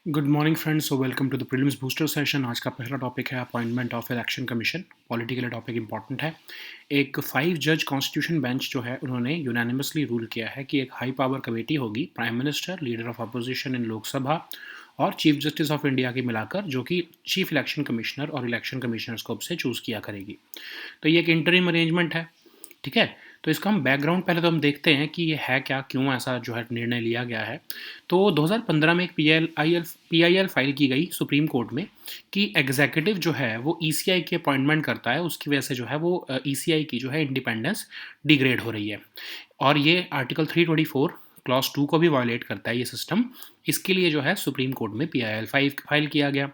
Good morning friends, so welcome to the prelims booster session. आज का पहला topic है appointment of election commission. Polity के लिए टॉपिक इंपॉर्टेंट है। एक 5 जज कॉन्स्टिट्यूशन बेंच जो है उन्होंने यूनानिमसली रूल किया है कि एक हाई पावर कमेटी होगी, prime minister, leader of opposition in Lok Sabha और चीफ जस्टिस ऑफ इंडिया की मिलाकर, जो कि चीफ इलेक्शन कमिश्नर और इलेक्शन कमिश्नर स्कोप से चूज़ किया करेगी। तो ये एक इंटरिम अरेंजमेंट है, ठीक है। तो इसका हम बैकग्राउंड पहले तो हम देखते हैं कि ये है क्या, क्यों ऐसा जो है निर्णय लिया गया है। तो 2015 में एक पीआईएल फाइल की गई सुप्रीम कोर्ट में कि एग्जीक्यूटिव जो है वो ईसीआई की अपॉइंटमेंट करता है, उसकी वजह से जो है वो ईसीआई की जो है इंडिपेंडेंस डिग्रेड हो रही है। और ये आर्टिकल 324 क्लॉज 2 को भी वायलेट करता है ये सिस्टम। इसके लिए जो है सुप्रीम कोर्ट में पीआईएल फाइल किया गया।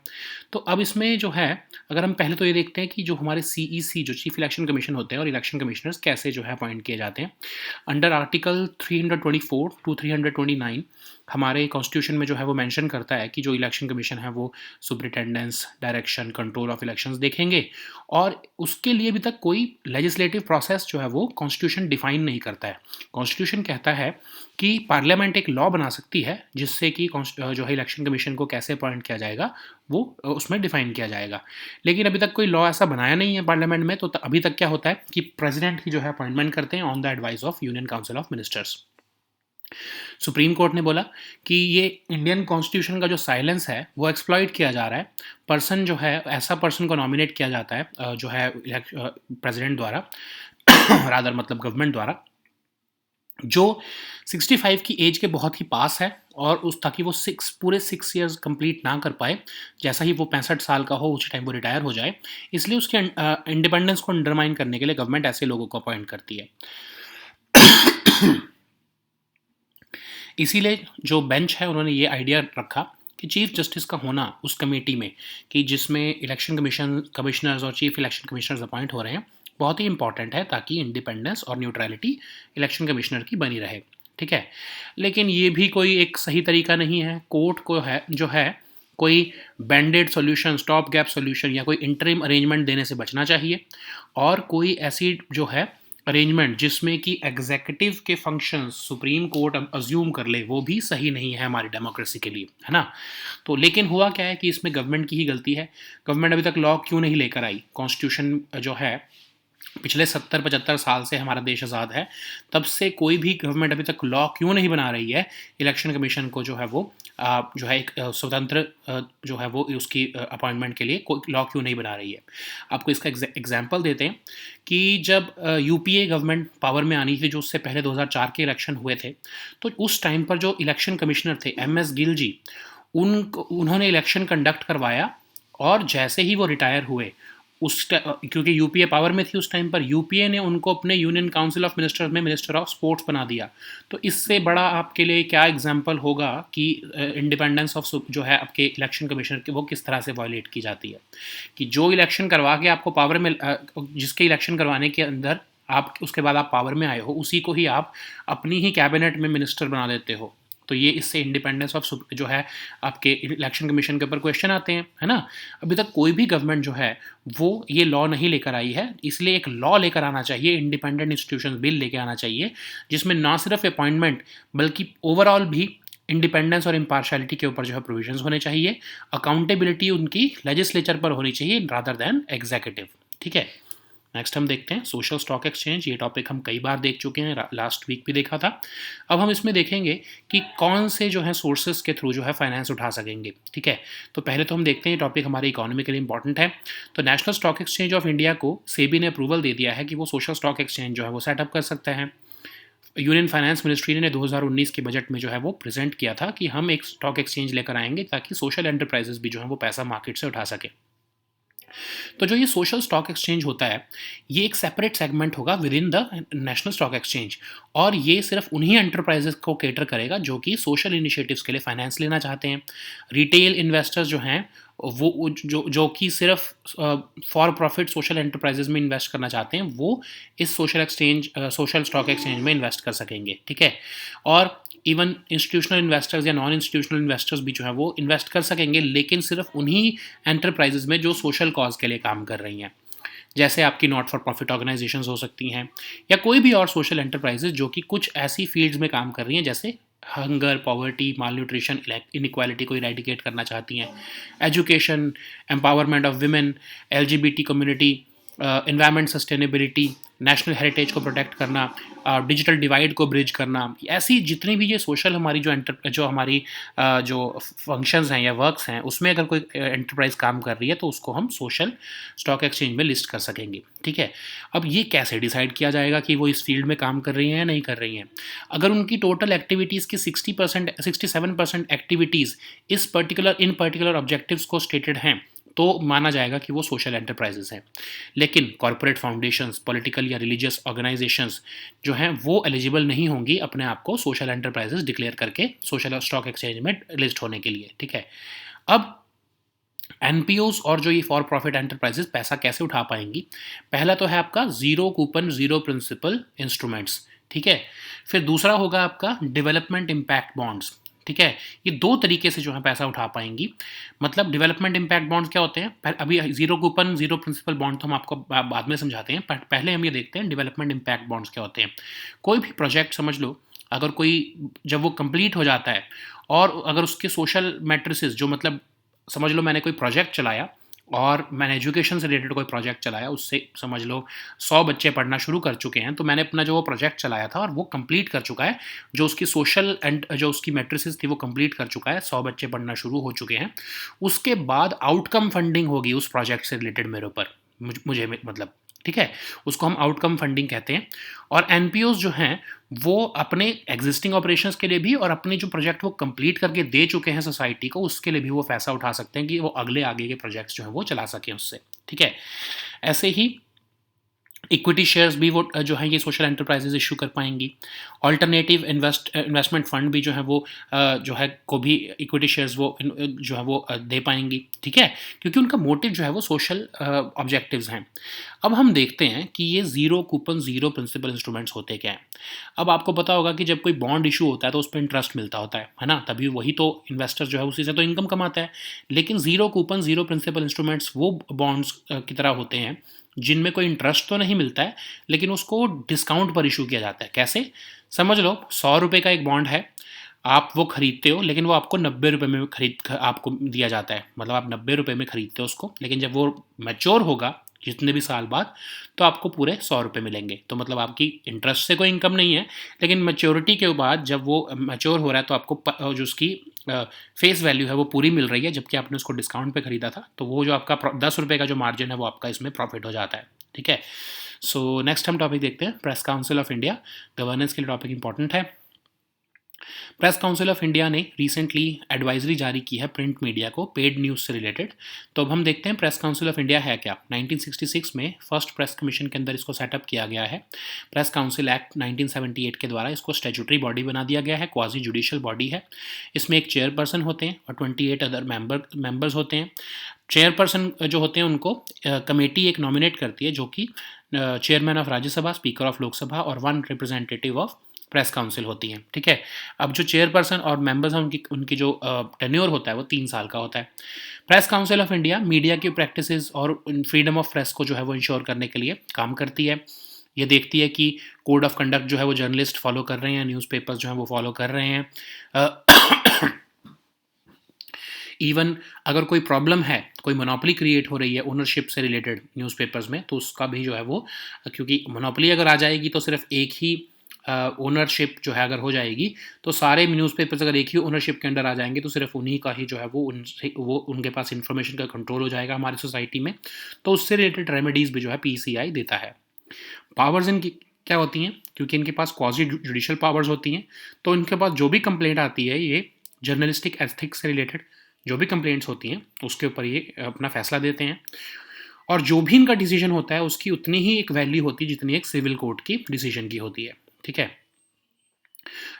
तो अब इसमें जो है, अगर हम पहले तो ये देखते हैं कि जो हमारे सीईसी जो चीफ इलेक्शन कमीशन होते हैं और इलेक्शन कमिश्नर्स कैसे जो है अपॉइंट किए जाते हैं। अंडर आर्टिकल 324 टू 329 हमारे कॉन्स्टिट्यूशन में जो है वो मेंशन करता है कि जो इलेक्शन कमीशन है वो superintendence, direction, control of elections देखेंगे। और उसके लिए अभी तक कोई लेजिस्लेटिव प्रोसेस जो है वो कॉन्स्टिट्यूशन डिफाइन नहीं करता है। कॉन्स्टिट्यूशन कहता है कि पार्लियामेंट एक लॉ बना सकती है जिससे कि जो है इलेक्शन कमीशन को कैसे अपॉइंट किया जाएगा वो उसमें डिफाइन किया जाएगा। लेकिन अभी तक कोई लॉ ऐसा बनाया नहीं है पार्लियामेंट में। तो अभी तक क्या होता है कि प्रेसिडेंट ही जो है अपॉइंटमेंट करते हैं on the advice of union council of ministers. Supreme court ने बोला कि ये इंडियन कॉन्स्टिट्यूशन का जो साइलेंस है वो एक्सप्लॉइट किया जा रहा है। पर्सन जो है, ऐसा पर्सन को नॉमिनेट किया जाता है जो है प्रेसिडेंट द्वारा रादर मतलब गवर्नमेंट द्वारा, जो 65 की एज के बहुत ही पास है और उस ताकि वो पूरे 6 ईयर्स कंप्लीट ना कर पाए। जैसा ही वो 65 साल का हो उसी टाइम वो रिटायर हो जाए। इसलिए उसके इंडिपेंडेंस को अंडरमाइन करने के लिए गवर्नमेंट ऐसे लोगों को अपॉइंट करती है। इसीलिए जो बेंच है उन्होंने ये आइडिया रखा कि चीफ जस्टिस का होना उस कमेटी में, कि जिसमें इलेक्शन कमिश्नर्स और चीफ इलेक्शन कमिश्नर्स अपॉइंट हो रहे हैं, बहुत ही इंपॉर्टेंट है ताकि इंडिपेंडेंस और न्यूट्रलिटी इलेक्शन कमिश्नर की बनी रहे, ठीक है। लेकिन ये भी कोई एक सही तरीका नहीं है। कोर्ट को है जो है कोई बैंडेड सॉल्यूशन, स्टॉप गैप सॉल्यूशन या कोई इंटरिम अरेंजमेंट देने से बचना चाहिए। और कोई ऐसी जो है अरेंजमेंट जिसमें कि एग्जीक्यूटिव के फंक्शंस सुप्रीम कोर्ट अज्यूम कर ले, वो भी सही नहीं है हमारी डेमोक्रेसी के लिए, है ना। तो लेकिन हुआ क्या है कि इसमें गवर्नमेंट की ही गलती है। गवर्नमेंट अभी तक लॉ क्यों नहीं लेकर आई? कॉन्स्टिट्यूशन जो है पिछले 70-75 साल से हमारा देश आज़ाद है, तब से कोई भी गवर्नमेंट अभी तक लॉ क्यों नहीं बना रही है इलेक्शन कमीशन को जो है वो जो है एक स्वतंत्र जो है वो उसकी अपॉइंटमेंट के लिए कोई लॉ क्यों नहीं बना रही है। आपको इसका एग्जांपल देते हैं कि जब यूपीए गवर्नमेंट पावर में आनी थी, जो उससे पहले 2004 के इलेक्शन हुए थे, तो उस टाइम पर जो इलेक्शन कमिश्नर थे एमएस गिल जी, उन्होंने इलेक्शन कंडक्ट करवाया। और जैसे ही वो रिटायर हुए, क्योंकि यूपीए पावर में थी उस टाइम पर, यूपीए ने उनको अपने यूनियन काउंसिल ऑफ मिनिस्टर्स में मिनिस्टर ऑफ स्पोर्ट्स बना दिया। तो इससे बड़ा आपके लिए क्या एग्जांपल होगा कि इंडिपेंडेंस ऑफ जो है आपके इलेक्शन कमिश्नर की वो किस तरह से वायलेट की जाती है। कि जो इलेक्शन करवा के आपको पावर में, जिसके इलेक्शन करवाने के अंदर आप उसके बाद आप पावर में आए हो, उसी को ही आप अपनी ही कैबिनेट में मिनिस्टर बना देते हो। तो ये इससे इंडिपेंडेंस ऑफ जो है आपके इलेक्शन कमीशन के ऊपर क्वेश्चन आते हैं, है ना। अभी तक कोई भी गवर्नमेंट जो है वो ये लॉ नहीं लेकर आई है। इसलिए एक लॉ लेकर आना चाहिए, इंडिपेंडेंट इंस्टीट्यूशन बिल लेकर आना चाहिए, जिसमें ना सिर्फ अपॉइंटमेंट बल्कि ओवरऑल भी इंडिपेंडेंस और इम्पार्शलिटी के ऊपर जो है प्रोविजंस होने चाहिए। अकाउंटेबिलिटी उनकी लेजिस्लेचर पर होनी चाहिए रादर दैन एग्जीक्यूटिव, ठीक है। नेक्स्ट हम देखते हैं सोशल स्टॉक एक्सचेंज। ये टॉपिक हम कई बार देख चुके हैं, लास्ट वीक भी देखा था। अब हम इसमें देखेंगे कि कौन से जो है सोर्सेज के थ्रू जो है फाइनेंस उठा सकेंगे, ठीक है। तो पहले तो हम देखते हैं, टॉपिक हमारी इकोनॉमी के लिए इंपॉर्टेंट है। तो national stock exchange of India को सेबी ने अप्रूवल दे दिया है कि वो सोशल स्टॉक एक्सचेंज जो है वो सेटअप कर सकता है। यूनियन फाइनेंस मिनिस्ट्री ने 2019 के बजट में जो है वो प्रेजेंट किया था कि हम एक स्टॉक एक्सचेंज लेकर आएंगे ताकि सोशल एंटरप्राइजेस भी जो है वो पैसा मार्केट से उठा सके। तो जो ये सोशल स्टॉक एक्सचेंज होता है, ये एक सेपरेट सेगमेंट होगा with in the national stock exchange. और ये सिर्फ उन्हीं एंटरप्राइजेस को केटर करेगा जो कि सोशल इनिशिएटिव्स के लिए फाइनेंस लेना चाहते हैं। रिटेल इन्वेस्टर्स जो हैं वो जो कि सिर्फ फॉर प्रॉफिट सोशल एंटरप्राइजेज में इन्वेस्ट करना चाहते हैं, वो इस सोशल स्टॉक एक्सचेंज में इन्वेस्ट कर सकेंगे, ठीक है। और इवन इंस्टीट्यूशनल इन्वेस्टर्स या नॉन इंस्टीट्यूशनल इन्वेस्टर्स भी जो है वो इन्वेस्ट कर सकेंगे, लेकिन सिर्फ उन्हीं एंटरप्राइजेज में जो सोशल कॉज के लिए काम कर रही हैं। जैसे आपकी नॉट फॉर प्रॉफिट ऑर्गेनाइजेशंस हो सकती हैं, या कोई भी और सोशल एंटरप्राइजेज जो कि कुछ ऐसी फील्ड्स में काम कर रही हैं, जैसे हंगर, पॉवर्टी, माल न्यूट्रिशन, इनइक्वालिटी को इरेडिकेट करना चाहती हैं, education, empowerment of women, LGBT community, environment sustainability, national heritage को प्रोटेक्ट करना, डिजिटल डिवाइड को ब्रिज करना, ऐसी जितनी भी ये सोशल हमारी जो हमारी जो फंक्शंस हैं या वर्क्स हैं, उसमें अगर कोई एंटरप्राइज काम कर रही है तो उसको हम सोशल स्टॉक एक्सचेंज में लिस्ट कर सकेंगे। ठीक है, अब ये कैसे डिसाइड किया जाएगा कि वो इस फील्ड में काम कर रही हैं या नहीं कर रही हैं? अगर उनकी टोटल एक्टिविटीज़ की 67% एक्टिविटीज़ इन पर्टिकुलर ऑब्जेक्टिव्स को स्टेटेड हैं, तो माना जाएगा कि वो सोशल एंटरप्राइजेस हैं। लेकिन कॉरपोरेट फाउंडेशंस, पॉलिटिकल या रिलीजियस ऑर्गेनाइजेशंस जो हैं वो एलिजिबल नहीं होंगी अपने आप को सोशल एंटरप्राइजेस डिक्लेयर करके सोशल स्टॉक एक्सचेंज में लिस्ट होने के लिए। ठीक है, अब एनपीओज और जो ये फॉर प्रॉफिट एंटरप्राइजेस पैसा कैसे उठा पाएंगी? पहला तो है आपका zero coupon zero principal instruments. ठीक है, फिर दूसरा होगा आपका डेवलपमेंट इम्पैक्ट बॉन्ड्स। ठीक है, ये दो तरीके से जो है पैसा उठा पाएंगी। मतलब डेवलपमेंट इम्पैक्ट बॉन्ड्स क्या होते हैं? अभी zero coupon zero principal bond तो हम आपको बाद में समझाते हैं, पहले हम ये देखते हैं डेवलपमेंट इम्पैक्ट बॉन्ड्स क्या होते हैं। कोई भी प्रोजेक्ट समझ लो, अगर कोई जब वो कंप्लीट हो जाता है और अगर उसके सोशल मैट्रिसेस जो मतलब समझ लो मैंने कोई प्रोजेक्ट चलाया और मैंने एजुकेशन से रिलेटेड कोई प्रोजेक्ट चलाया, उससे समझ लो 100 बच्चे पढ़ना शुरू कर चुके हैं, तो मैंने अपना जो वो प्रोजेक्ट चलाया था और वो कंप्लीट कर चुका है, जो उसकी सोशल एंड जो उसकी मैट्रिसेस थी वो कंप्लीट कर चुका है, 100 बच्चे पढ़ना शुरू हो चुके हैं। उसके बाद आउटकम फंडिंग होगी उस प्रोजेक्ट से रिलेटेड मेरे ऊपर, मुझे मतलब, ठीक है, उसको हम आउटकम फंडिंग कहते हैं। और एनपीओज जो हैं वो अपने एग्जिस्टिंग ऑपरेशंस के लिए भी और अपने जो प्रोजेक्ट वो कंप्लीट करके दे चुके हैं सोसाइटी को, उसके लिए भी वो पैसा उठा सकते हैं कि वो अगले आगे के प्रोजेक्ट्स जो हैं वो चला सकें उससे। ठीक है, ऐसे ही इक्विटी शेयर्स भी वो जो है ये सोशल एंटरप्राइजेज इशू कर पाएंगी। ऑल्टरनेटिव इन्वेस्टमेंट फंड भी जो है वो जो है को भी इक्विटी शेयर्स वो जो है वो दे पाएंगी। ठीक है, क्योंकि उनका मोटिव जो है वो सोशल ऑब्जेक्टिव्स हैं। अब हम देखते हैं कि ये zero coupon zero principal instruments होते क्या हैं। अब आपको पता होगा कि जब कोई बॉन्ड इशू होता है तो उस पर इंटरेस्ट मिलता होता है ना, तभी वही तो इन्वेस्टर जो है उसी से तो इनकम कमाता है। लेकिन zero coupon zero principal instruments वो बॉन्ड्स की तरह होते हैं जिनमें कोई इंटरेस्ट तो नहीं मिलता है, लेकिन उसको डिस्काउंट पर इशू किया जाता है। कैसे? समझ लो 100 रुपये का एक बॉन्ड है, आप वो खरीदते हो, लेकिन वो आपको 90 रुपये में आपको दिया जाता है। मतलब आप 90 रुपये में खरीदते हो उसको, लेकिन जब वो मैच्योर होगा जितने भी साल बाद, तो आपको पूरे 100 रुपये मिलेंगे। तो मतलब आपकी इंटरेस्ट से कोई इनकम नहीं है, लेकिन मैच्योरिटी के बाद जब वो मैच्योर हो रहा है तो आपको जो उसकी फेस वैल्यू है वो पूरी मिल रही है, जबकि आपने उसको डिस्काउंट पे खरीदा था। तो वो जो आपका 10 रुपये का जो मार्जिन है वो आपका इसमें प्रॉफिट हो जाता है। ठीक है, सो नेक्स्ट हम टॉपिक देखते हैं, press council of India. Governance के लिए टॉपिक इंपॉर्टेंट है। प्रेस काउंसिल ऑफ इंडिया ने रिसेंटली एडवाइजरी जारी की है प्रिंट मीडिया को पेड न्यूज़ से रिलेटेड। तो अब हम देखते हैं प्रेस काउंसिल ऑफ इंडिया है क्या। 1966 में फर्स्ट प्रेस कमीशन के अंदर इसको सेटअप किया गया है। प्रेस काउंसिल एक्ट 1978 के द्वारा इसको स्टैट्यूटरी बॉडी बना दिया गया है, क्वाजी जुडिशियल बॉडी है। इसमें एक चेयरपर्सन होते हैं और 28 अदर मेंबर्स होते हैं। चेयरपर्सन जो होते हैं उनको कमेटी एक नॉमिनेट करती है, जो कि chairman of Rajya Sabha, speaker of Lok Sabha और one representative of press council होती हैं। ठीक है, अब जो चेयरपर्सन और मेंबर्स हैं उनकी जो टेन्योर होता है वो 3 साल का होता है। Press council of India media की प्रैक्टिसेस और फ्रीडम ऑफ प्रेस को जो है वो इंश्योर करने के लिए काम करती है। ये देखती है कि कोड ऑफ कंडक्ट जो है वो जर्नलिस्ट फॉलो कर रहे हैं, न्यूज़पेपर्स जो हैं वो फॉलो कर रहे हैं। इवन अगर कोई प्रॉब्लम है, कोई मोनोपोली क्रिएट हो रही है ओनरशिप से रिलेटेड न्यूज़पेपर्स में, तो उसका भी जो है वो, क्योंकि मोनोपोली अगर आ जाएगी तो सिर्फ एक ही ओनरशिप जो है अगर हो जाएगी, तो सारे न्यूज़पेपर्स अगर एक ही ओनरशिप के अंडर आ जाएंगे तो सिर्फ उन्हीं का ही जो है वो उनके पास इंफॉर्मेशन का कंट्रोल हो जाएगा हमारी सोसाइटी में। तो उससे रिलेटेड रेमेडीज़ भी जो है पीसीआई देता है। पावर्स इनकी क्या होती हैं? क्योंकि इनके पास क्वाजी जुडिशियल पावर्स होती हैं, तो इनके पास जो भी कंप्लेंट आती है, ये जर्नलिस्टिक एथिक्स से रिलेटेड जो भी कंप्लेंट्स होती हैं उसके ऊपर ये अपना फैसला देते हैं। और जो भी इनका डिसीजन होता है उसकी उतनी ही एक वैल्यू होती है जितनी एक सिविल कोर्ट की डिसीजन की होती है। ठीक है,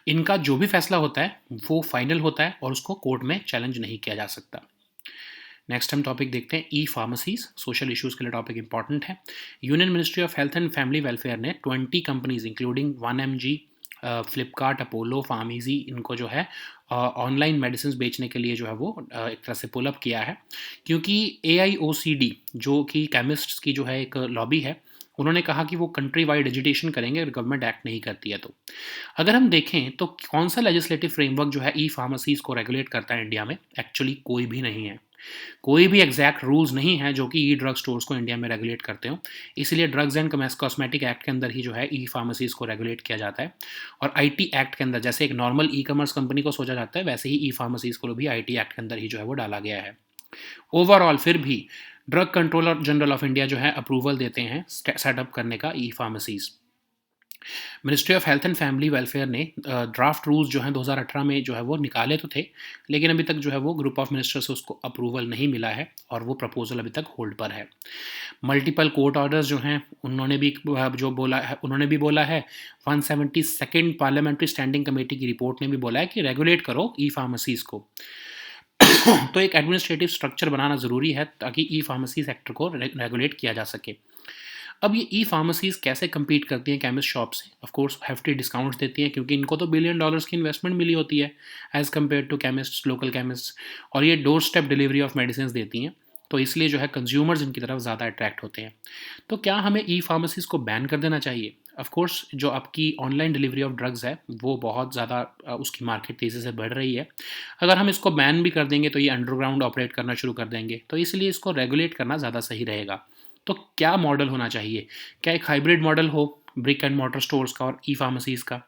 इनका जो भी फैसला होता है वो फाइनल होता है और उसको कोर्ट में चैलेंज नहीं किया जा सकता। नेक्स्ट हम टॉपिक देखते हैं ई फार्मेसीज, सोशल इश्यूज़ के लिए टॉपिक इंपॉर्टेंट है। Union ministry of health and family welfare ने 20 companies including 1mg, Flipkart, Apollo, PharmEasy, इनको जो है ऑनलाइन मेडिसिन बेचने के लिए जो है वो एक तरह से पुल अप किया है। क्योंकि AIOCD जो कि केमिस्ट्स की जो है एक लॉबी है, उन्होंने कहा कि वो कंट्री वाइड एजुटेशन करेंगे अगर गवर्नमेंट एक्ट नहीं करती है तो। अगर हम देखें तो कौन सा लेजिस्लेटिव फ्रेमवर्क जो है ई फार्मेसीज को रेगुलेट करता है इंडिया में, एक्चुअली कोई भी नहीं है। कोई भी एग्जैक्ट रूल्स नहीं है जो कि ई ड्रग स्टोर्स को इंडिया में रेगुलेट करते हो। इसलिए ड्रग्स एंड कॉस्मेटिक एक्ट के अंदर ही जो है ई फार्मेसीज को रेगुलेट किया जाता है। और आईटी एक्ट के अंदर जैसे एक नॉर्मल ई कॉमर्स कंपनी को सोचा जाता है, वैसे ही ई फार्मेसीज को भी आईटी एक्ट के अंदर ही जो है वो डाला गया है। ओवरऑल फिर भी drug controller general of India जो है अप्रूवल देते हैं सेटअप करने का e pharmacies. Ministry of health and family welfare ने ड्राफ्ट रूल्स जो हैं 2018 में जो है वो निकाले तो थे, लेकिन अभी तक जो है वो ग्रुप ऑफ मिनिस्टर से उसको अप्रूवल नहीं मिला है और वो प्रपोजल अभी तक होल्ड पर है। मल्टीपल कोर्ट ऑर्डर्स जो हैं उन्होंने भी बोला है 172nd पार्लियामेंट्री स्टैंडिंग कमेटी की रिपोर्ट ने भी बोला है कि रेगुलेट करो ई फार्मेसीज को। तो एक एडमिनिस्ट्रेटिव स्ट्रक्चर बनाना ज़रूरी है ताकि ई फार्मेसी सेक्टर को रेगुलेट किया जा सके। अब ये ई फार्मेसीज कैसे compete करती हैं केमिस्ट शॉप से? ऑफ कोर्स हेफ्टी डिस्काउंट्स देती हैं क्योंकि इनको तो $1 बिलियन की इन्वेस्टमेंट मिली होती है as compare to chemist, local chemist. और ये door step delivery of medicine देती हैं, तो इसलिए जो है कंज्यूमर्स इनकी तरफ ज़्यादा अट्रैक्ट होते हैं। तो क्या हमें ई फार्मेसीज को बैन कर देना चाहिए? ऑफ कोर्स जो आपकी ऑनलाइन डिलीवरी ऑफ ड्रग्स है वो बहुत ज़्यादा उसकी मार्केट तेज़ी से बढ़ रही है। अगर हम इसको बैन भी कर देंगे तो ये अंडरग्राउंड ऑपरेट करना शुरू कर देंगे, तो इसलिए इसको रेगुलेट करना ज़्यादा सही रहेगा। तो क्या मॉडल होना चाहिए? क्या एक हाइब्रिड मॉडल हो ब्रिक एंड मॉर्टर स्टोर्स का और ई फार्मेसीज का?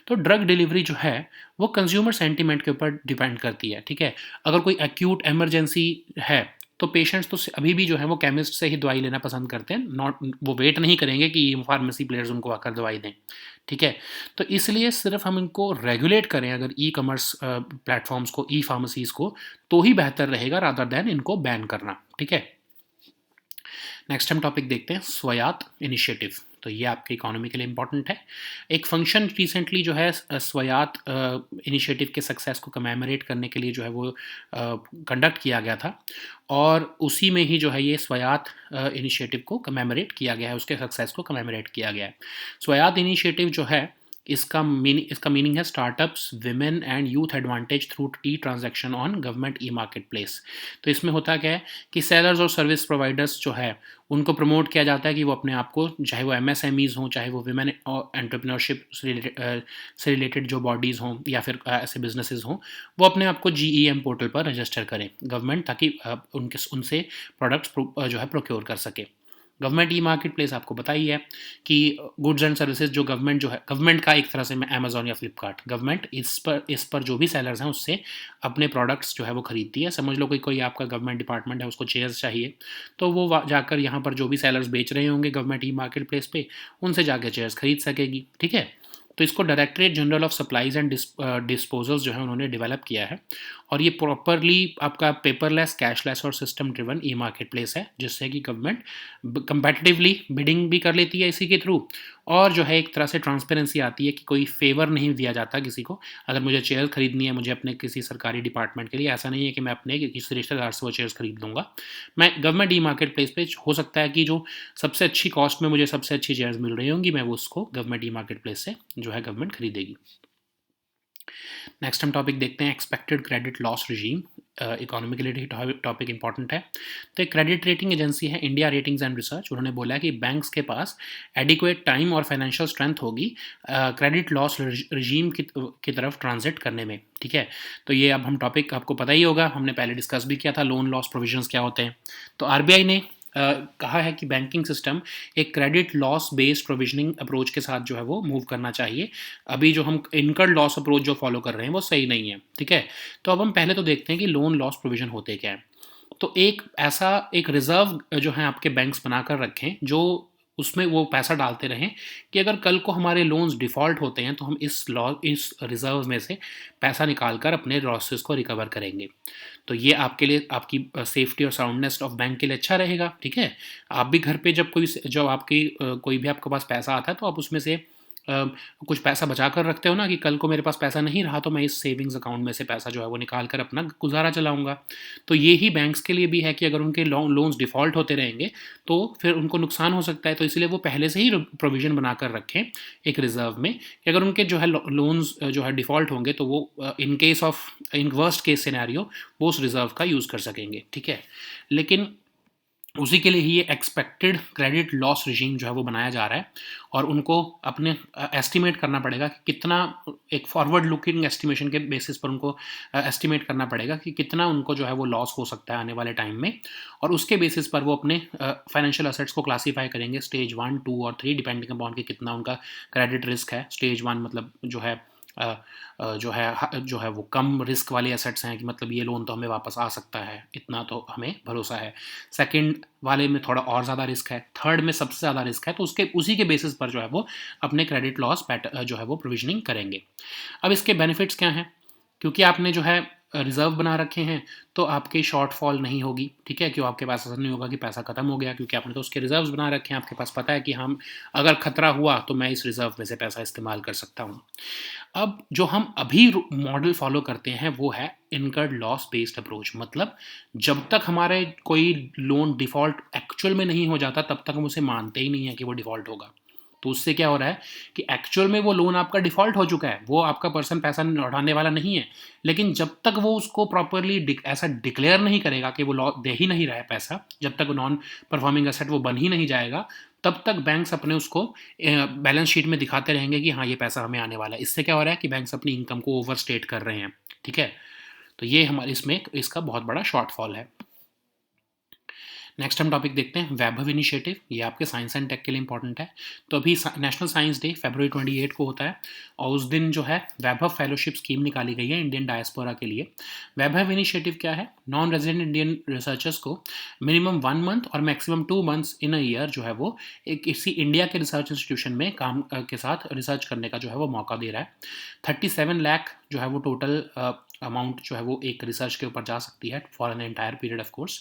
तो ड्रग डिलीवरी जो है वो कंज्यूमर सेंटीमेंट के ऊपर डिपेंड करती है, ठीक है। अगर कोई एक्यूट एमरजेंसी है तो पेशेंट्स तो अभी भी जो है वो केमिस्ट से ही दवाई लेना पसंद करते हैं, नॉट वो वेट नहीं करेंगे कि फार्मेसी प्लेयर्स उनको आकर दवाई दें, ठीक है। तो इसलिए सिर्फ हम इनको रेगुलेट करें अगर ई कॉमर्स प्लेटफॉर्म्स को, ई फार्मेसीज को, तो ही बेहतर रहेगा रादर दैन इनको बैन करना, ठीक है। नेक्स्ट हम टॉपिक देखते हैं स्वायत्त इनिशिएटिव। तो ये आपके इकोनॉमी के लिए इंपॉर्टेंट है। एक फंक्शन रिसेंटली जो है स्वायत्त इनिशिएटिव के सक्सेस को कमेमोरेट करने के लिए जो है वो कंडक्ट किया गया था और उसी में ही जो है ये स्वायत्त इनिशिएटिव को कमेमोरेट किया गया है, उसके सक्सेस को कमेमोरेट किया गया है। स्वायत्त इनिशिएटिव जो है इसका मीनिंग है startups, women and youth advantage through E transaction on government e market place. तो इसमें होता क्या है कि सेलर्स और सर्विस प्रोवाइडर्स जो है उनको प्रमोट किया जाता है कि वो अपने आप को, चाहे वो एमएसएमईज हों, चाहे वो विमेन एंटरप्रेन्योरशिप से रिलेटेड जो बॉडीज़ हों या फिर ऐसे बिजनेसेस हों, वो अपने आप को जीईएम पोर्टल पर रजिस्टर करें गवर्नमेंट, ताकि उनसे प्रोडक्ट्स जो है प्रोक्योर कर सके। गवर्नमेंट ई मार्केट प्लेस आपको पता ही है कि गुड्स एंड सर्विसेज जो गवर्नमेंट का एक तरह से अमेजॉन या फ्लिपकार्ट, गवर्नमेंट इस पर जो भी सेलर्स हैं उससे अपने प्रोडक्ट्स जो है वो खरीदती है। समझ लो कि कोई आपका गवर्नमेंट डिपार्टमेंट है, उसको चेयर्स चाहिए, तो वो जाकर यहाँ पर जो भी सेलर्स बेच रहे होंगे गवर्नमेंट ई मार्केट प्लेस पे, उनसे जाकर चेयर्स खरीद सकेगी, ठीक है। तो इसको directorate general of supplies and disposals जो है उन्होंने डेवलप किया है और ये प्रॉपरली आपका पेपरलेस, कैशलेस और सिस्टम ड्रिवन ई मार्केट प्लेस है, जिससे कि गवर्नमेंट कंपेटिटिवली बिडिंग भी कर लेती है इसी के थ्रू और जो है एक तरह से ट्रांसपेरेंसी आती है कि कोई फेवर नहीं दिया जाता किसी को। अगर मुझे चेयर खरीदनी है, मुझे अपने किसी सरकारी डिपार्टमेंट के लिए, ऐसा नहीं है कि मैं अपने किसी रिश्तेदार से वो चेयर्स खरीद लूँगा। मैं गवर्नमेंट ई मार्केट प्लेस पे हो सकता है कि जो सबसे अच्छी कॉस्ट में मुझे सबसे अच्छी चेयर्स मिल रही होंगी, मैं वो उसको गवर्नमेंट ई मार्केट प्लेस से जो है गवर्नमेंट खरीदेगी। नेक्स्ट हम टॉपिक देखते हैं expected credit loss regime. Economy के लिए टॉपिक इंपॉर्टेंट है। तो एक क्रेडिट रेटिंग एजेंसी है इंडिया रेटिंग्स एंड रिसर्च, उन्होंने बोला है कि बैंक्स के पास एडिक्वेट टाइम और फाइनेंशियल स्ट्रेंथ होगी क्रेडिट लॉस रिजीम की तरफ ट्रांजिट करने में, ठीक है। तो ये अब हम टॉपिक आपको पता ही होगा, हमने पहले डिस्कस भी किया था, लोन लॉस प्रोविजंस क्या होते हैं। तो आरबीआई ने कहा है कि बैंकिंग सिस्टम एक credit loss based provisioning approach के साथ जो है वो मूव करना चाहिए। अभी जो हम इनकर्ड लॉस अप्रोच जो फॉलो कर रहे हैं वो सही नहीं है, ठीक है। तो अब हम पहले तो देखते हैं कि लोन लॉस प्रोविजन होते क्या है। तो एक रिजर्व जो है आपके बैंक्स बनाकर रखें, जो उसमें वो पैसा डालते रहें कि अगर कल को हमारे लोन्स डिफ़ॉल्ट होते हैं तो हम इस रिज़र्व में से पैसा निकाल कर अपने लॉसेस को रिकवर करेंगे। तो ये आपके लिए, आपकी सेफ्टी और साउंडनेस ऑफ बैंक के लिए अच्छा रहेगा, ठीक है। आप भी घर पे जब कोई भी आपके पास पैसा आता है तो आप उसमें से कुछ पैसा बचा कर रखते हो ना, कि कल को मेरे पास पैसा नहीं रहा तो मैं इस सेविंग्स अकाउंट में से पैसा जो है वो निकाल कर अपना गुजारा चलाऊंगा। तो ये ही बैंक्स के लिए भी है कि अगर उनके लोन्स डिफ़ॉल्ट होते रहेंगे तो फिर उनको नुकसान हो सकता है। तो इसलिए वो पहले से ही प्रोविज़न बना कर रखें एक रिज़र्व में कि अगर उनके जो है लोन्स जो है डिफ़ॉल्ट होंगे तो वो इन वर्स्ट केस सिनेरियो वो उस रिज़र्व का यूज़ कर सकेंगे, ठीक है। लेकिन उसी के लिए ही ये एक्सपेक्टेड क्रेडिट लॉस रिजीम जो है वो बनाया जा रहा है, और उनको अपने एस्टिमेट करना पड़ेगा कि कितना, एक फॉरवर्ड लुकिंग एस्टिमेशन के बेसिस पर उनको एस्टिमेट करना पड़ेगा कि कितना उनको जो है वो लॉस हो सकता है आने वाले टाइम में, और उसके बेसिस पर वो अपने फाइनेंशियल असेट्स को क्लासीफाई करेंगे स्टेज 1, 2 और 3 डिपेंडिंग अपॉन कि कितना उनका क्रेडिट रिस्क है। स्टेज 1 मतलब जो है वो कम रिस्क वाले एसेट्स हैं, कि मतलब ये लोन तो हमें वापस आ सकता है, इतना तो हमें भरोसा है। सेकंड वाले में थोड़ा और ज़्यादा रिस्क है, थर्ड में सबसे ज़्यादा रिस्क है, तो उसके उसी के बेसिस पर जो है वो अपने क्रेडिट लॉस जो है वो प्रोविजनिंग करेंगे। अब इसके बेनिफिट्स क्या हैं? क्योंकि आपने जो है रिजर्व बना रखे हैं, तो आपके शॉर्टफॉल नहीं होगी, ठीक है? क्यों आपके पास ऐसा नहीं होगा कि पैसा खत्म हो गया, क्योंकि आपने तो उसके रिजर्व्स बना रखे हैं, आपके पास पता है कि हम अगर खतरा हुआ तो मैं इस रिजर्व में से पैसा इस्तेमाल कर सकता हूँ। अब जो हम अभी मॉडल फॉलो करते हैं वो है इनकर्ड लॉस बेस्ड अप्रोच, मतलब जब तक हमारे कोई लोन डिफ़ॉल्ट एक्चुअल में नहीं हो जाता तब तक हम उसे मानते ही नहीं है कि वो डिफ़ॉल्ट होगा। तो उससे क्या हो रहा है कि एक्चुअल में वो लोन आपका डिफ़ॉल्ट हो चुका है, वो आपका पर्सन पैसा लौटाने वाला नहीं है, लेकिन जब तक वो उसको प्रॉपरली ऐसा डिक्लेयर नहीं करेगा कि वो दे ही नहीं रहा है पैसा, जब तक वो नॉन परफॉर्मिंग एसेट वो बन ही नहीं जाएगा, तब तक बैंक्स अपने उसको बैलेंस शीट में दिखाते रहेंगे कि हाँ ये पैसा हमें आने वाला है। इससे क्या हो रहा है कि बैंक्स अपनी इनकम को ओवरस्टेट कर रहे हैं, ठीक है? तो ये हमारे इसमें इसका बहुत बड़ा शॉर्टफॉल है। नेक्स्ट हम टॉपिक देखते हैं वैभव इनिशिएटिव। ये आपके साइंस एंड टेक के लिए इंपॉर्टेंट है। तो अभी नेशनल साइंस डे फरवरी 28 को होता है, और उस दिन जो है वैभव फेलोशिप स्कीम निकाली गई है इंडियन डायस्पोरा के लिए। वैभव इनिशिएटिव क्या है? नॉन रेजिडेंट इंडियन रिसर्चर्स को मिनिमम 1 मंथ और maximum 2 months in a year जो है वो एक किसी इंडिया के रिसर्च इंस्टीट्यूशन में काम के साथ रिसर्च करने का जो है वो मौका दे रहा है। 37 लाख जो है वो टोटल अमाउंट जो है वो एक रिसर्च के ऊपर जा सकती है for an entire period of course.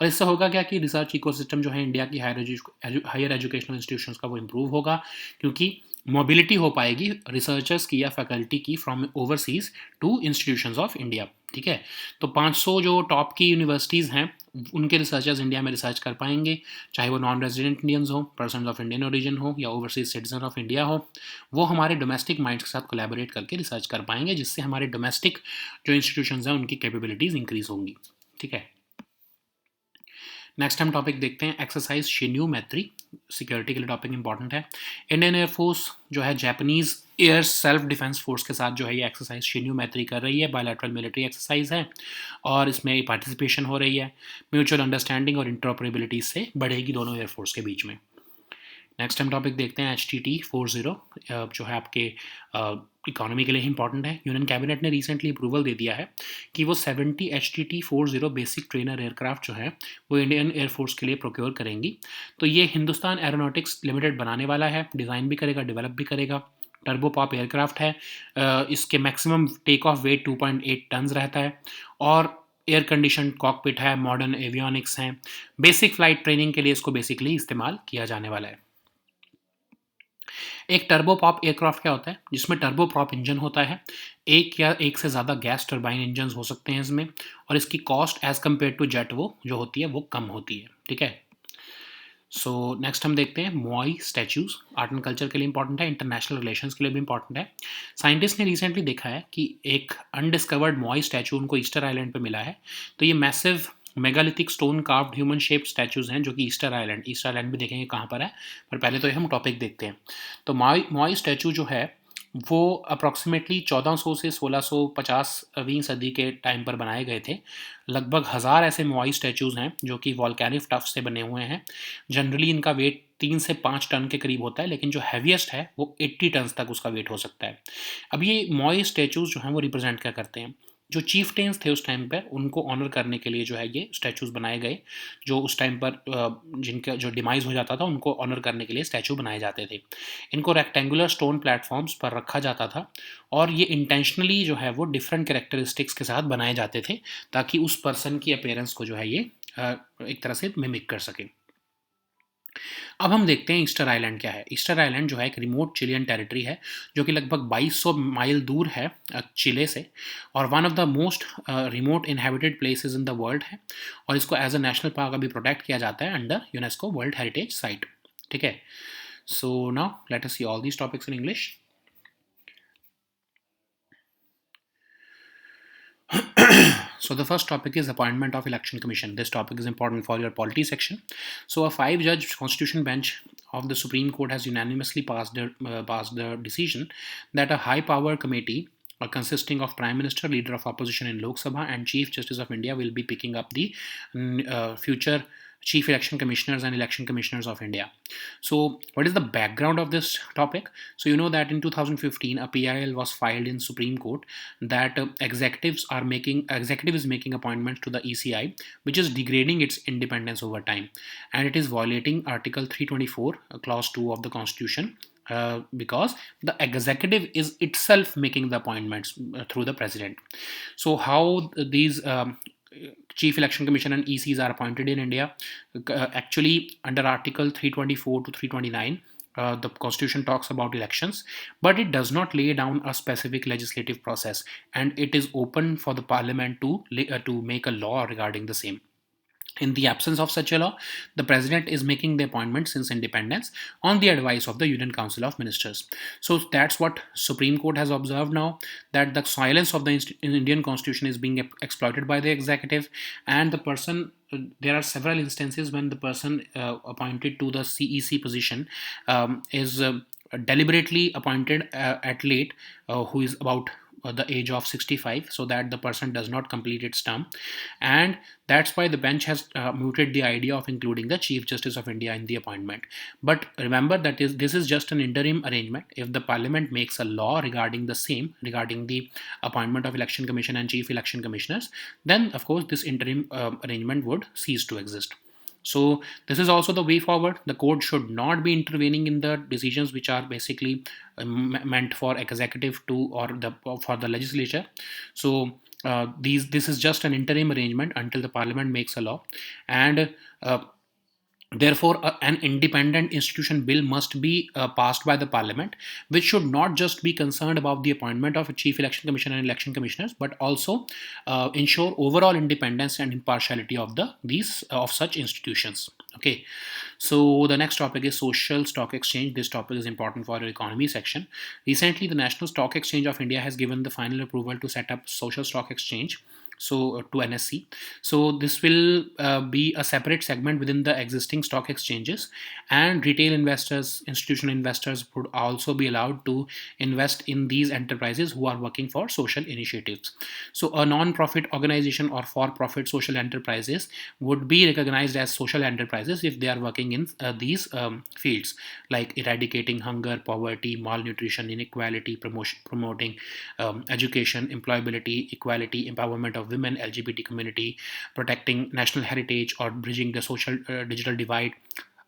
और इससे होगा क्या कि रिसर्च इकोसिस्टम जो है इंडिया की हायर एजुकेशनल इंस्टीट्यूशंस का वो इम्प्रूव होगा, क्योंकि मोबिलिटी हो पाएगी रिसर्चर्स की या फैकल्टी की from overseas to institutions of India, ठीक है? तो 500 जो टॉप की यूनिवर्सिटीज़ हैं उनके रिसर्चर्स इंडिया में रिसर्च कर पाएंगे, चाहे वो नॉन रेजिडेंट इंडियंस हो, पर्सन ऑफ इंडियन ओरिजिन हो, या ओवरसीज सिटीजन ऑफ इंडिया हो। वो हमारे डोमेस्टिक माइंड्स के साथ कोलैबोरेट करके रिसर्च कर पाएंगे, जिससे हमारे डोमेस्टिक जो इंस्टीट्यूशंस हैं उनकी कैपेबिलिटीज़ इंक्रीज होंगी, ठीक है? नेक्स्ट हम टॉपिक देखते हैं एक्सरसाइज शिन्यूमेट्री। सिक्योरिटी के लिए टॉपिक इंपॉर्टेंट है। इंडियन एयरफोर्स जो है Japanese air self defence force के साथ जो है ये एक्सरसाइज शिन्यूमेट्री कर रही है। बायलैटरल मिलिट्री एक्सरसाइज है और इसमें पार्टिसिपेशन हो रही है। म्यूचुअल अंडरस्टैंडिंग और इंटरऑपरेबिलिटी से बढ़ेगी दोनों एयरफोर्स के बीच में। नेक्स्ट हम टॉपिक देखते हैं HTT 40, जो है आपके इकोनॉमी के लिए इंपॉर्टेंट है। यूनियन कैबिनेट ने रिसेंटली अप्रूवल दे दिया है कि वो 70 HTT 40 बेसिक ट्रेनर एयरक्राफ्ट जो है वो इंडियन एयरफोर्स के लिए प्रोक्योर करेंगी। तो ये हिंदुस्तान एरोनॉटिक्स लिमिटेड बनाने वाला है, डिज़ाइन भी करेगा, डेवलप भी करेगा। टर्बो पॉप एयरक्राफ्ट है। इसके maximum take off weight 2.8 tons रहता है, और एयर कंडीशन कॉकपिट है, मॉडर्न एवियनिक्स हैं। बेसिक फ्लाइट ट्रेनिंग के लिए इसको बेसिकली इस्तेमाल किया जाने वाला है। एक टर्बो पॉप एयरक्राफ्ट क्या होता है? जिसमें टर्बो प्रॉप इंजन होता है, एक या एक से ज़्यादा गैस टर्बाइन इंजन हो सकते हैं इसमें, और इसकी cost as compare to jet वो जो होती है वो कम होती है, ठीक है? सो नेक्स्ट हम देखते हैं मोई स्टैचूज। आर्ट एंड कल्चर के लिए इंपॉर्टेंट है, इंटरनेशनल रिलेशंस के लिए भी इंपॉर्टेंट है। साइंटिस्ट ने रिसेंटली देखा है कि एक अनडिस्कवर्ड मोई स्टैचू उनको ईस्टर आइलैंड पे मिला है। तो ये massive megalithic stone carved human shape statues हैं जो कि ईस्टर आइलैंड भी देखेंगे कहाँ पर है, पर पहले तो ये हम टॉपिक देखते हैं। तो मोई स्टैचू जो है वो अप्रॉक्सीमेटली 1400 से 1650वीं सदी के टाइम पर बनाए गए थे। लगभग 1000 ऐसे मोई स्टैचूज़ हैं जो कि वॉल्केनिक टफ से बने हुए हैं। जनरली इनका वेट 3 से 5 टन के करीब होता है, लेकिन जो हैवीएस्ट है वो 80 टन तक उसका वेट हो सकता है। अब ये मोई स्टैचूज़ जो हैं वो रिप्रेजेंट क्या करते हैं? जो चीफ थे उस टाइम पर उनको ऑनर करने के लिए जो है ये स्टैचूज़ बनाए गए। जो उस टाइम पर जिनका जो डिमाइज हो जाता था उनको ऑनर करने के लिए स्टैचू बनाए जाते थे। इनको रेक्टेंगुलर स्टोन प्लेटफॉर्म्स पर रखा जाता था, और ये इंटेंशनली जो है वो डिफरेंट कैरेक्टरिस्टिक्स के साथ बनाए जाते थे, ताकि उस पर्सन की अपीयरेंस को जो है ये एक तरह से मिमिक कर सके। अब हम देखते हैं ईस्टर आइलैंड क्या है। ईस्टर आइलैंड जो है एक रिमोट चिलियन टेरिटरी है जो कि लगभग 2200 माइल दूर है चिले से, और one of the most remote inhabited places in the world है, और इसको एज अ नेशनल पार्क अभी प्रोटेक्ट किया जाता है under UNESCO world heritage site, ठीक है? So now let us see all these topics in English. So the first topic is appointment of election commission. This topic is important for your polity section. So a 5-judge constitution bench of the Supreme Court has unanimously passed the decision that a high power committee consisting of Prime Minister, Leader of Opposition in Lok Sabha, and Chief Justice of India will be picking up the future Chief Election Commissioners and Election Commissioners of India. So, what is the background of this topic? So, you know that in 2015, a PIL was filed in Supreme Court that executive is making appointments to the ECI, which is degrading its independence over time, and it is violating Article 324, Clause 2 of the Constitution. Because the executive is itself making the appointments through the president. So, how these Chief Election Commission and ECs are appointed in India? Actually, under Article 324 to 329, the Constitution talks about elections, but it does not lay down a specific legislative process, and it is open for the Parliament to make a law regarding the same. In the absence of such a law, the President is making the appointment since independence on the advice of the Union Council of Ministers. So that's what Supreme Court has observed now, that the silence of the Indian Constitution is being exploited by the executive, and the person there are several instances when the person appointed to the CEC position is deliberately appointed at late, who is about the age of 65, so that the person does not complete its term, and that's why the bench has mooted the idea of including the Chief Justice of India in the appointment. But remember that this is just an interim arrangement. If the Parliament makes a law regarding the appointment of Election Commission and Chief Election Commissioners, then of course this interim arrangement would cease to exist. So this is also the way forward. The court should not be intervening in the decisions which are basically meant for executive for the legislature. So this is just an interim arrangement until the Parliament makes a law, and therefore, an independent institution bill must be passed by the Parliament, which should not just be concerned about the appointment of a Chief Election Commission and Election Commissioners, but also ensure overall independence and impartiality of such institutions. Okay, so the next topic is social stock exchange. This topic is important for your economy section. Recently, the National Stock Exchange of India has given the final approval to set up social stock exchange, so to NSE. So this will be a separate segment within the existing stock exchanges, and retail investors, institutional investors would also be allowed to invest in these enterprises who are working for social initiatives. So a non-profit organization or for-profit social enterprises would be recognized as social enterprises if they are working in these fields, like eradicating hunger, poverty, malnutrition, inequality, promoting education, employability, equality, empowerment of women, LGBT community, protecting national heritage, or bridging the social digital divide,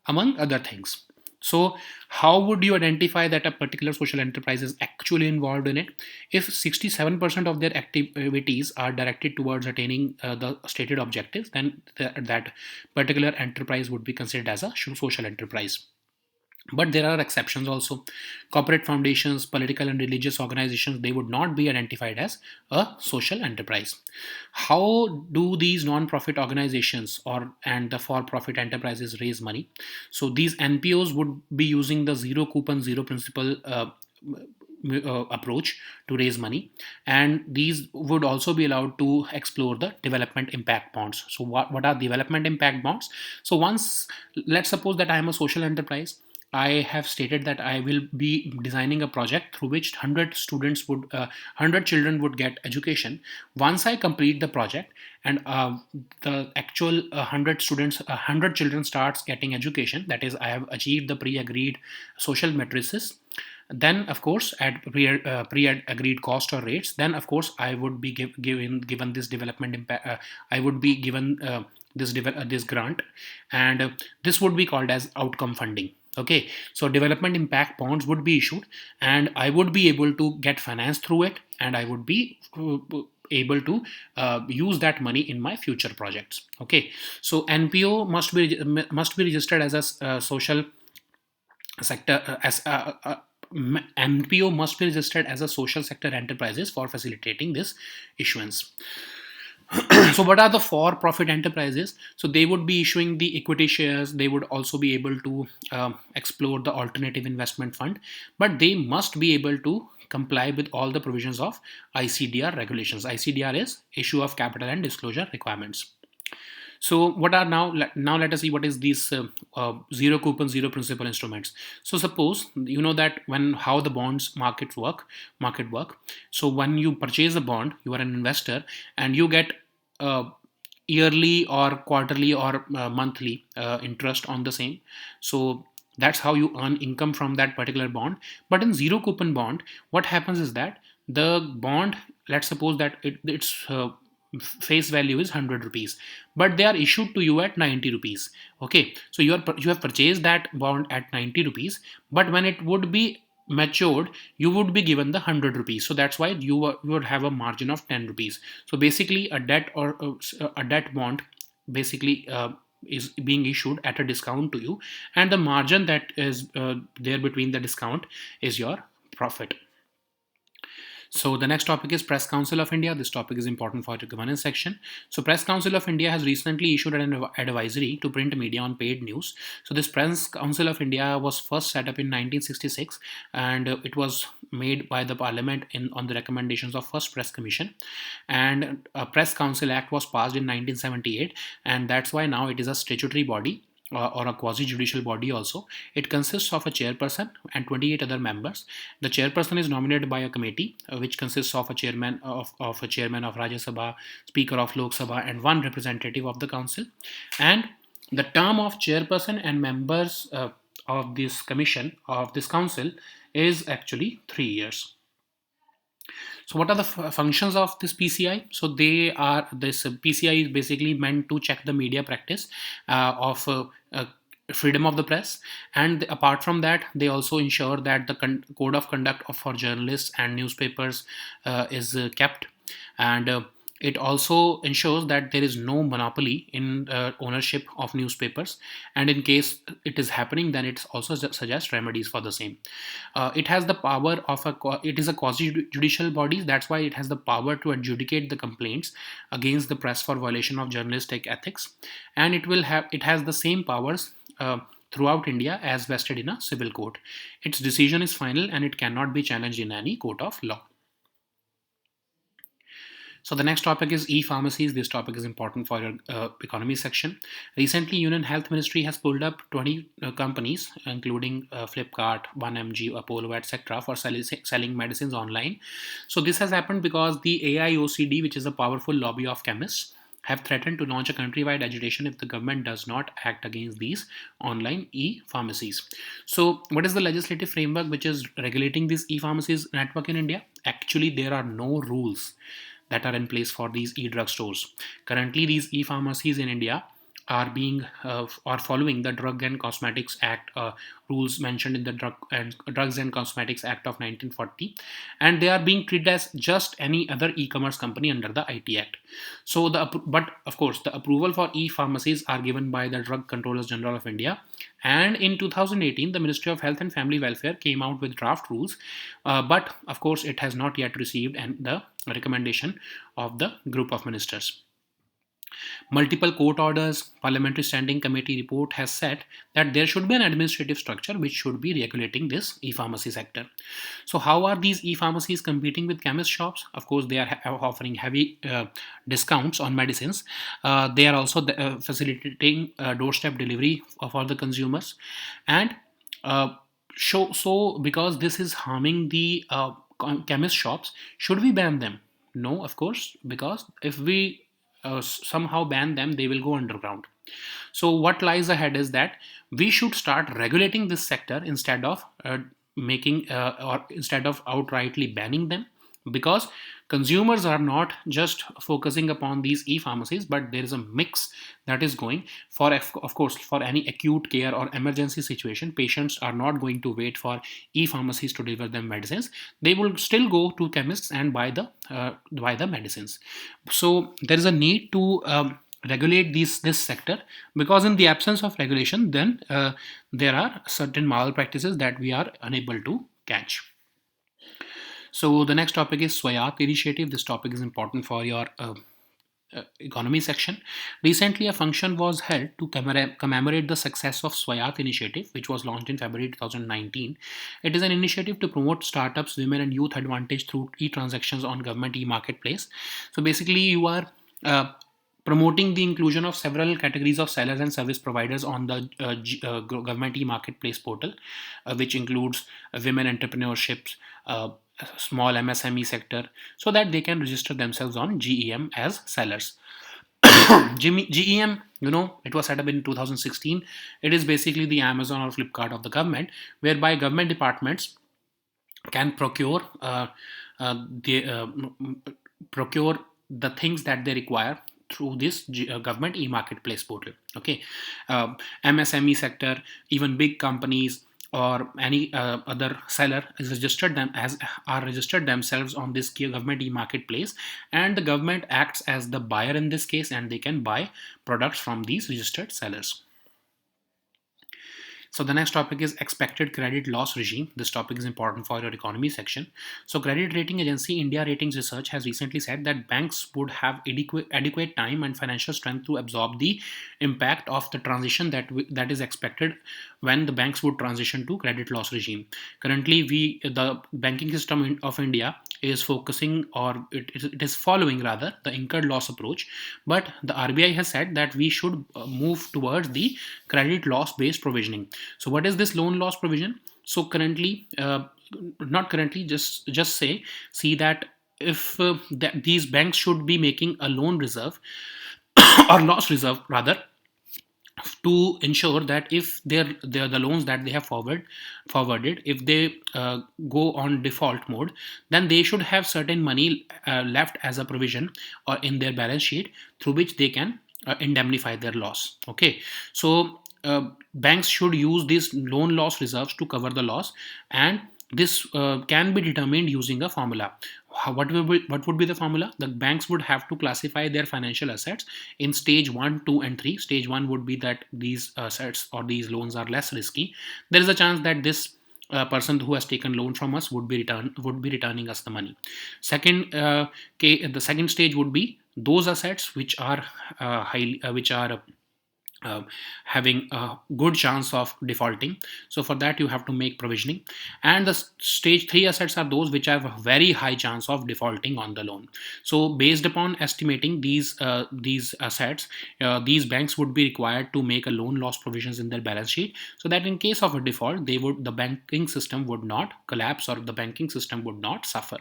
among other things. So how would you identify that a particular social enterprise is actually involved in it? If 67% of their activities are directed towards attaining the stated objectives, then that particular enterprise would be considered as a social enterprise. But there are exceptions also. Corporate foundations, political and religious organizations, they would not be identified as a social enterprise. How do these non-profit organizations and the for-profit enterprises raise money? So these NPOs would be using the zero coupon, zero principal approach to raise money, and these would also be allowed to explore the development impact bonds. So what are development impact bonds? So once, let's suppose that I am a social enterprise, I have stated that I will be designing a project through which 100 children would get education. Once I complete the project and the actual 100 children starts getting education, that is, I have achieved the pre-agreed social matrices, then of course at pre-agreed cost or rates, then of course I would be given this development impact. I would be given this grant, and this would be called as outcome funding. Okay, so development impact bonds would be issued, and I would be able to get finance through it, and I would be able to use that money in my future projects. Okay, so NPO must be registered as a social sector NPO must be registered as a social sector enterprises for facilitating this issuance. So what are the for-profit enterprises? So they would be issuing the equity shares. They would also be able to explore the alternative investment fund, but they must be able to comply with all the provisions of ICDR regulations. ICDR is Issue of Capital and Disclosure Requirements. So what are now let us see what is these zero coupon, zero principal instruments. So suppose you know that when how the bonds market work. So when you purchase a bond, you are an investor and you get yearly or quarterly or monthly interest on the same. So that's how you earn income from that particular bond. But in zero coupon bond, what happens is that the bond, let's suppose that its face value is 100 rupees, but they are issued to you at 90 rupees. Okay, so you have purchased that bond at 90 rupees, but when it would be matured, you would be given the 100 rupees. So that's why you would have a margin of 10 rupees. So basically a debt or a debt bond basically is being issued at a discount to you, and the margin that is there between the discount is your profit. So the next topic is Press Council of India. This topic is important for the governance section. So Press Council of India has recently issued an advisory to print media on paid news. So this Press Council of India was first set up in 1966, and it was made by the Parliament on the recommendations of First Press Commission. And a Press Council Act was passed in 1978, and that's why now it is a statutory body or a quasi-judicial body also. It consists of a chairperson and 28 other members. The chairperson is nominated by a committee, which consists of a chairman of Rajya Sabha, speaker of Lok Sabha, and one representative of the council. And the term of chairperson and members of this commission, of this council, is actually 3 years. So what are the functions of this PCI? So this PCI is basically meant to check the media practice of freedom of the press, and apart from that, they also ensure that the code of conduct for journalists and newspapers is kept, and it also ensures that there is no monopoly in ownership of newspapers, and in case it is happening, then it also suggests remedies for the same. It has the power of it is a quasi-judicial body. That's why it has the power to adjudicate the complaints against the press for violation of journalistic ethics, and it has the same powers throughout India as vested in a civil court. Its decision is final and it cannot be challenged in any court of law. So the next topic is e-pharmacies. This topic is important for your economy section. Recently, Union Health Ministry has pulled up 20 companies, including Flipkart, 1mg, Apollo, etc., for selling medicines online. So this has happened because the AIOCD, which is a powerful lobby of chemists, have threatened to launch a countrywide agitation if the government does not act against these online e-pharmacies. So what is the legislative framework which is regulating this e-pharmacies network in India? Actually, there are no rules that are in place for these e-drug stores. Currently, these e-pharmacies in India are following the Drug and Cosmetics Act rules mentioned in the Drugs and Cosmetics Act of 1940, and they are being treated as just any other e-commerce company under the IT Act. So but of course the approval for e-pharmacies are given by the Drug Controllers General of India, and in 2018 the Ministry of Health and Family Welfare came out with draft rules, but of course it has not yet received the recommendation of the group of ministers. Multiple court orders, Parliamentary Standing Committee report has said that there should be an administrative structure which should be regulating this e-pharmacy sector. So how are these e-pharmacies competing with chemist shops? Of course, they are offering heavy discounts on medicines. They are also facilitating doorstep delivery for the consumers. And so because this is harming the chemist shops, should we ban them? No, of course, because if we somehow ban them, they will go underground. So what lies ahead is that we should start regulating this sector instead of instead of outrightly banning them, because consumers are not just focusing upon these e-pharmacies, but there is a mix that is going for, of course, for any acute care or emergency situation. Patients are not going to wait for e-pharmacies to deliver them medicines. They will still go to chemists and buy the medicines. So there is a need to regulate this sector, because in the absence of regulation, then there are certain malpractices that we are unable to catch. So the next topic is Swayat initiative. This topic is important for your economy section. Recently, a function was held to commemorate the success of Swayat initiative, which was launched in February 2019. It is an initiative to promote startups, women, and youth advantage through e-transactions on government e-marketplace. So basically, you are promoting the inclusion of several categories of sellers and service providers on the government e-marketplace portal, which includes women entrepreneurships, small MSME sector, so that they can register themselves on GEM as sellers. GEM, it was set up in 2016. It is basically the Amazon or Flipkart of the government, whereby government departments can procure the things that they require through this government e-marketplace portal. Okay, MSME sector, even big companies or any other seller is registered themselves on this government e-marketplace, and the government acts as the buyer in this case, and they can buy products from these registered sellers. So the next topic is expected credit loss regime. This topic is important for your economy section. So credit rating agency India Ratings Research has recently said that banks would have adequate time and financial strength to absorb the impact of the transition that is expected when the banks would transition to credit loss regime. Currently, the banking system of India is focusing, or it is following rather, the incurred loss approach, but the RBI has said that we should move towards the credit loss based provisioning. So what is this loan loss provision? So currently, not currently, just see that if these banks should be making a loan reserve or loss reserve rather, to ensure that if they're the loans that they have forwarded, if they go on default mode, then they should have certain money left as a provision or in their balance sheet, through which they can indemnify their loss. Okay, so banks should use these loan loss reserves to cover the loss, and this can be determined using a formula. What would be the formula? The banks would have to classify their financial assets in stage 1, 2, and 3. Stage 1 would be that these assets or these loans are less risky. There is a chance that this person who has taken loan from us would be returning us the money. The second stage would be those assets which are having a good chance of defaulting. So for that you have to make provisioning, and the stage 3 assets are those which have a very high chance of defaulting on the loan. So based upon estimating these assets, these banks would be required to make a loan loss provisions in their balance sheet, so that in case of a default, the banking system would not collapse, or the banking system would not suffer.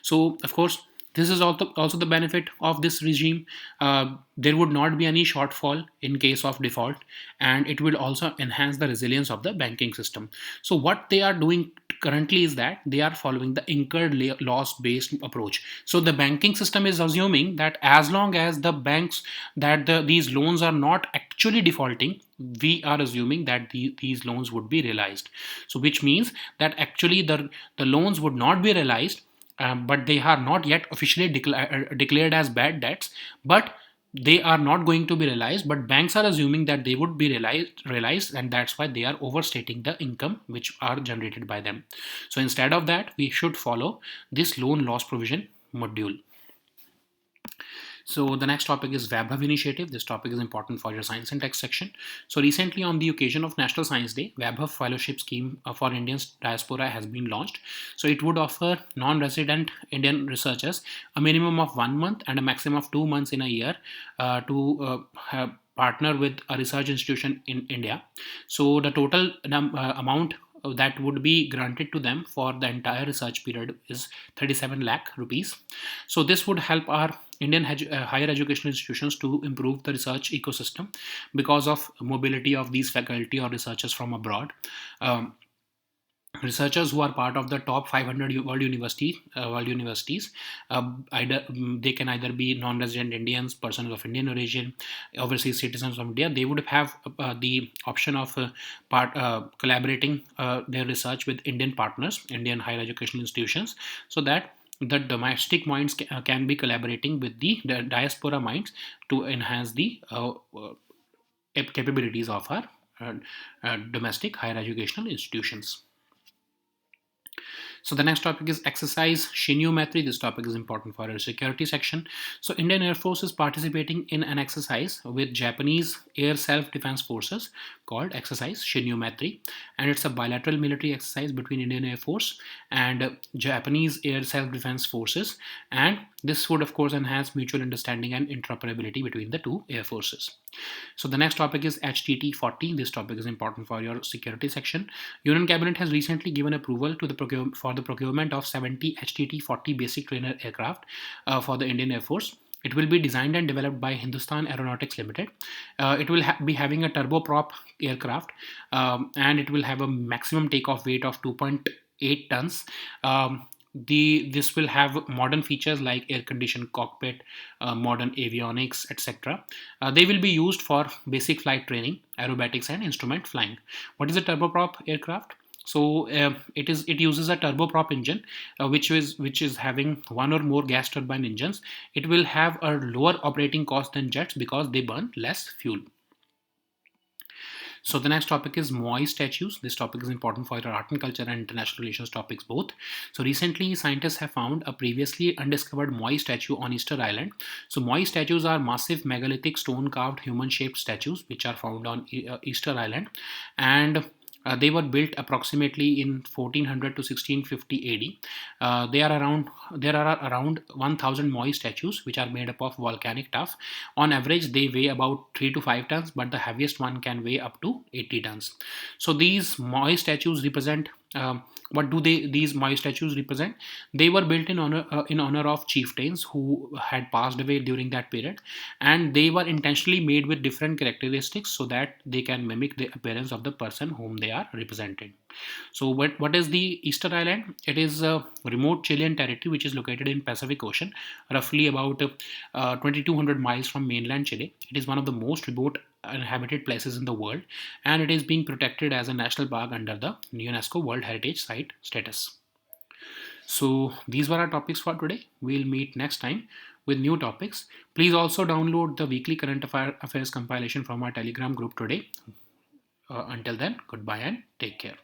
So of course, this is also the benefit of this regime. There would not be any shortfall in case of default, and it will also enhance the resilience of the banking system. So what they are doing currently is that they are following the incurred loss based approach. So the banking system is assuming that as long as the banks that these loans are not actually defaulting, we are assuming that these loans would be realized. So which means that actually the loans would not be realized, but they are not yet officially declared as bad debts, but they are not going to be realized, but banks are assuming that they would be realized, and that's why they are overstating the income which are generated by them. So instead of that, we should follow this loan loss provision module. So the next topic is Vaibhav initiative. This topic is important for your science and tech section. So recently, on the occasion of National Science Day, Vaibhav fellowship scheme for Indian diaspora has been launched. So it would offer non-resident Indian researchers a minimum of 1 month and a maximum of 2 months in a year to partner with a research institution in India. So the total amount that would be granted to them for the entire research period is 37 lakh rupees. So this would help our Indian higher education institutions to improve the research ecosystem because of mobility of these faculty or researchers from abroad. Researchers who are part of the top 500 world universities, they can either be non-resident Indians, persons of Indian origin, overseas citizens of India. They would have the option of collaborating their research with Indian partners, Indian higher education institutions, so that the domestic minds can be collaborating with the diaspora minds to enhance the capabilities of our domestic higher educational institutions. So the next topic is exercise Shinyometry. This topic is important for our security section. So Indian Air Force is participating in an exercise with Japanese Air Self-Defense Forces called exercise Shinyometry, and it's a bilateral military exercise between Indian Air Force and Japanese Air Self-Defense Forces, and this would of course enhance mutual understanding and interoperability between the two air forces. So the next topic is HTT-40. This topic is important for your security section. Union Cabinet has recently given approval to for the procurement of 70 HTT-40 basic trainer aircraft for the Indian Air Force. It will be designed and developed by Hindustan Aeronautics Limited. It will be having a turboprop aircraft, and it will have a maximum takeoff weight of 2.8 tons. This will have modern features like air conditioned cockpit, modern avionics, etc. They will be used for basic flight training, aerobatics, and instrument flying. What is a turboprop aircraft? So it uses a turboprop engine, which is having one or more gas turbine engines. It will have a lower operating cost than jets because they burn less fuel. So the next topic is Moai statues. This topic is important for your art and culture and international relations topics both. So recently, scientists have found a previously undiscovered Moai statue on Easter Island. So Moai statues are massive megalithic stone-carved human-shaped statues which are found on Easter Island, and they were built approximately in 1400 to 1650 AD. There are around 1000 Moai statues which are made up of volcanic tuff. On average, they weigh about 3 to 5 tons, but the heaviest one can weigh up to 80 tons. So these Moai statues represent what do these Moai statues represent? They were built in honor of chieftains who had passed away during that period, and they were intentionally made with different characteristics so that they can mimic the appearance of the person whom they are representing. So what is the Easter Island? It is a remote Chilean territory which is located in Pacific Ocean, roughly about 2200 miles from mainland Chile. It is one of the most remote inhabited places in the world, and it is being protected as a national park under the UNESCO World Heritage Site status. So these were our topics for today. We'll meet next time with new topics. Please also download the weekly current affairs compilation from our Telegram group today. Until then, goodbye and take care.